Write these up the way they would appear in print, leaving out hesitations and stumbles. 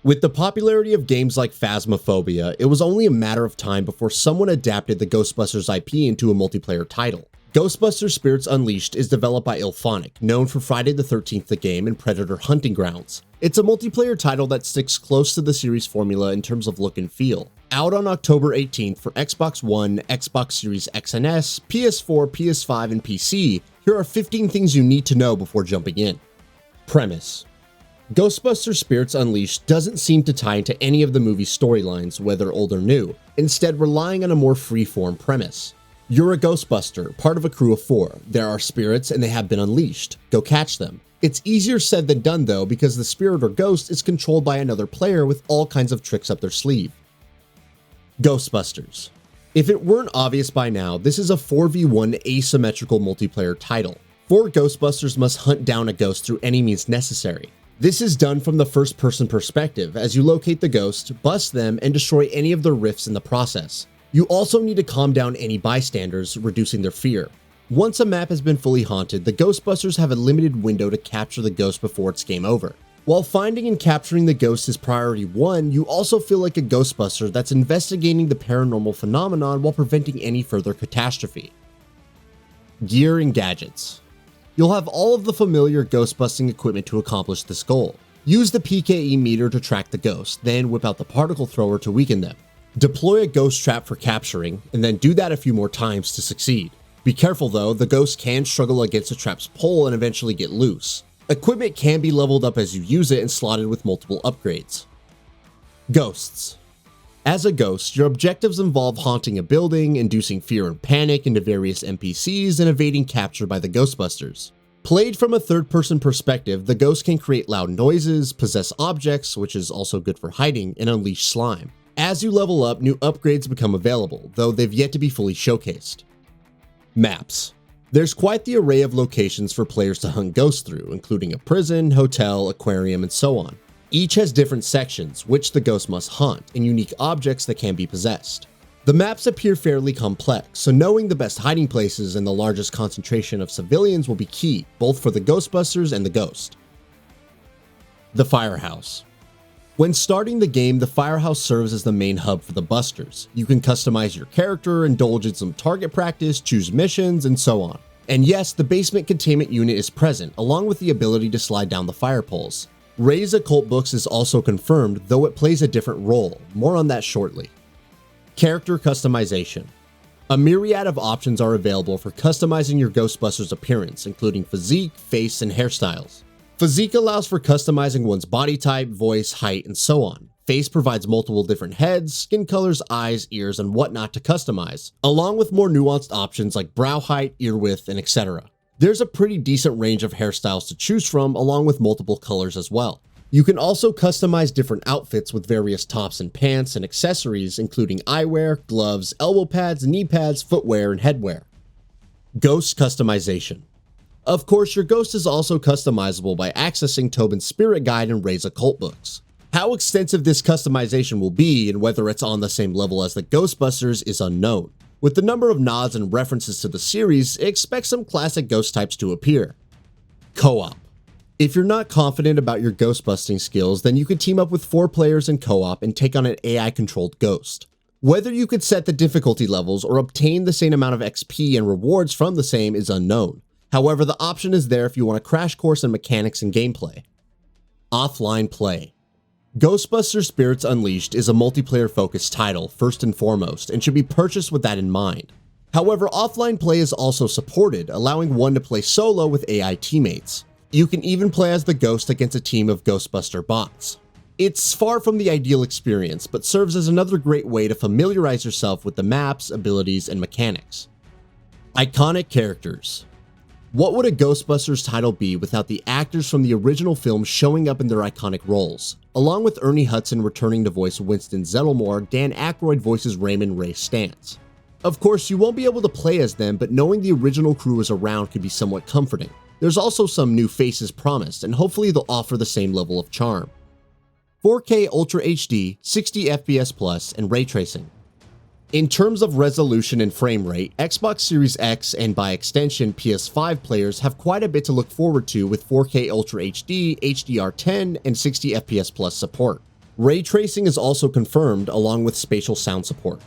With the popularity of games like Phasmophobia, it was only a matter of time before someone adapted the Ghostbusters IP into a multiplayer title. Ghostbusters Spirits Unleashed is developed by IllFonic, known for Friday the 13th the game and Predator Hunting Grounds. It's a multiplayer title that sticks close to the series formula in terms of look and feel. Out on October 18th for Xbox One, Xbox Series X and S, PS4, PS5, and PC, here are 15 things you need to know before jumping in. Premise: Ghostbusters Spirits Unleashed doesn't seem to tie into any of the movie's storylines, whether old or new, instead relying on a more free-form premise. You're a Ghostbuster, part of a crew of 4. There are spirits and they have been unleashed. Go catch them. It's easier said than done though, because the spirit or ghost is controlled by another player with all kinds of tricks up their sleeve. Ghostbusters. If it weren't obvious by now, this is a 4v1 asymmetrical multiplayer title. 4 Ghostbusters must hunt down a ghost through any means necessary. This is done from the first-person perspective as you locate the ghost, bust them, and destroy any of their rifts in the process. You also need to calm down any bystanders, reducing their fear. Once a map has been fully haunted, the Ghostbusters have a limited window to capture the ghost before it's game over. While finding and capturing the ghost is priority 1, you also feel like a Ghostbuster that's investigating the paranormal phenomenon while preventing any further catastrophe. Gear and gadgets. You'll have all of the familiar ghost-busting equipment to accomplish this goal. Use the PKE meter to track the ghost, then whip out the particle thrower to weaken them. Deploy a ghost trap for capturing, and then do that a few more times to succeed. Be careful though, the ghost can struggle against the trap's pull and eventually get loose. Equipment can be leveled up as you use it and slotted with multiple upgrades. Ghosts. As a ghost, your objectives involve haunting a building, inducing fear and panic into various NPCs, and evading capture by the Ghostbusters. Played from a third-person perspective, the ghost can create loud noises, possess objects, which is also good for hiding, and unleash slime. As you level up, new upgrades become available, though they've yet to be fully showcased. Maps. There's quite the array of locations for players to hunt ghosts through, including a prison, hotel, aquarium, and so on. Each has different sections, which the ghost must hunt, and unique objects that can be possessed. The maps appear fairly complex, so knowing the best hiding places and the largest concentration of civilians will be key, both for the Ghostbusters and the ghost. The Firehouse. When starting the game, the Firehouse serves as the main hub for the Busters. You can customize your character, indulge in some target practice, choose missions, and so on. And yes, the basement containment unit is present, along with the ability to slide down the fire poles. Ray's occult books is also confirmed, though it plays a different role. More on that shortly. Character customization. A myriad of options are available for customizing your Ghostbusters appearance, including physique, face, and hairstyles. Physique allows for customizing one's body type, voice, height, and so on. Face provides multiple different heads, skin colors, eyes, ears, and whatnot to customize, along with more nuanced options like brow height, ear width, and etc. There's a pretty decent range of hairstyles to choose from, along with multiple colors as well. You can also customize different outfits with various tops and pants and accessories, including eyewear, gloves, elbow pads, knee pads, footwear, and headwear. Ghost customization. Of course, your ghost is also customizable by accessing Tobin's spirit guide and Ray's occult books. How extensive this customization will be and whether it's on the same level as the Ghostbusters is unknown. With the number of nods and references to the series, expect some classic ghost types to appear. Co-op. If you're not confident about your ghost busting skills, then you could team up with 4 players in co-op and take on an AI-controlled ghost. Whether you could set the difficulty levels or obtain the same amount of XP and rewards from the same is unknown. However, the option is there if you want a crash course in mechanics and gameplay. Offline play. Ghostbusters Spirits Unleashed is a multiplayer-focused title, first and foremost, and should be purchased with that in mind. However, offline play is also supported, allowing one to play solo with AI teammates. You can even play as the ghost against a team of Ghostbuster bots. It's far from the ideal experience, but serves as another great way to familiarize yourself with the maps, abilities, and mechanics. Iconic characters. What would a Ghostbusters title be without the actors from the original film showing up in their iconic roles? Along with Ernie Hudson returning to voice Winston Zeddemore, Dan Aykroyd voices Raymond Ray Stantz. Of course, you won't be able to play as them, but knowing the original crew is around could be somewhat comforting. There's also some new faces promised, and hopefully they'll offer the same level of charm. 4K Ultra HD, 60 FPS+, and ray tracing. In terms of resolution and frame rate, Xbox Series X and by extension PS5 players have quite a bit to look forward to with 4K Ultra HD, HDR10, and 60 FPS+ support. Ray tracing is also confirmed along with spatial sound support.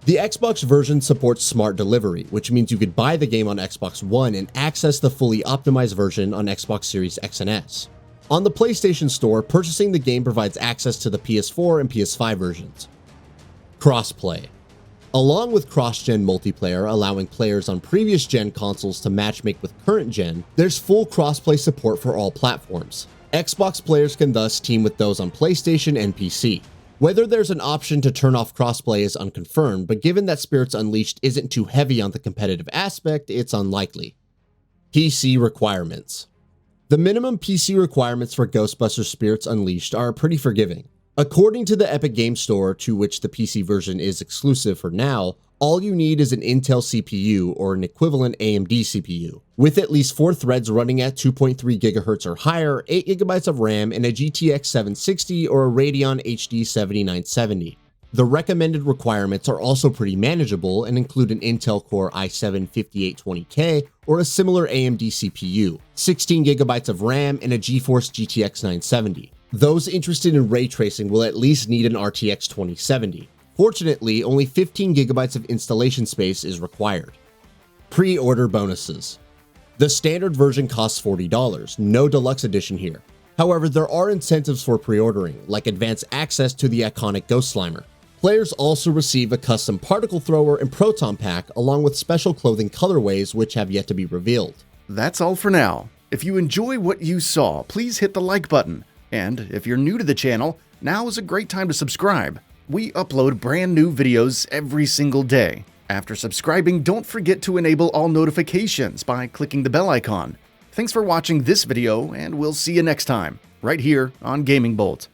The Xbox version supports smart delivery, which means you could buy the game on Xbox One and access the fully optimized version on Xbox Series X and S. On the PlayStation Store, purchasing the game provides access to the PS4 and PS5 versions. Crossplay. Along with cross-gen multiplayer allowing players on previous gen consoles to matchmake with current gen, there's full crossplay support for all platforms. Xbox players can thus team with those on PlayStation and PC. Whether there's an option to turn off crossplay is unconfirmed, but given that Spirits Unleashed isn't too heavy on the competitive aspect, it's unlikely. PC requirements. The minimum PC requirements for Ghostbusters Spirits Unleashed are pretty forgiving. According to the Epic Games Store, to which the PC version is exclusive for now, all you need is an Intel CPU or an equivalent AMD CPU, with at least 4 threads running at 2.3 GHz or higher, 8 GB of RAM, and a GTX 760 or a Radeon HD 7970. The recommended requirements are also pretty manageable and include an Intel Core i7-5820K or a similar AMD CPU, 16 GB of RAM, and a GeForce GTX 970. Those interested in ray tracing will at least need an RTX 2070. Fortunately, only 15 GB of installation space is required. Pre-order bonuses. The standard version costs $40, no deluxe edition here. However, there are incentives for pre-ordering, like advanced access to the iconic Ghost Slimer. Players also receive a custom particle thrower and proton pack, along with special clothing colorways which have yet to be revealed. That's all for now. If you enjoy what you saw, please hit the like button. And if you're new to the channel, now is a great time to subscribe. We upload brand new videos every single day. After subscribing, don't forget to enable all notifications by clicking the bell icon. Thanks for watching this video, and we'll see you next time, right here on Gaming Bolt.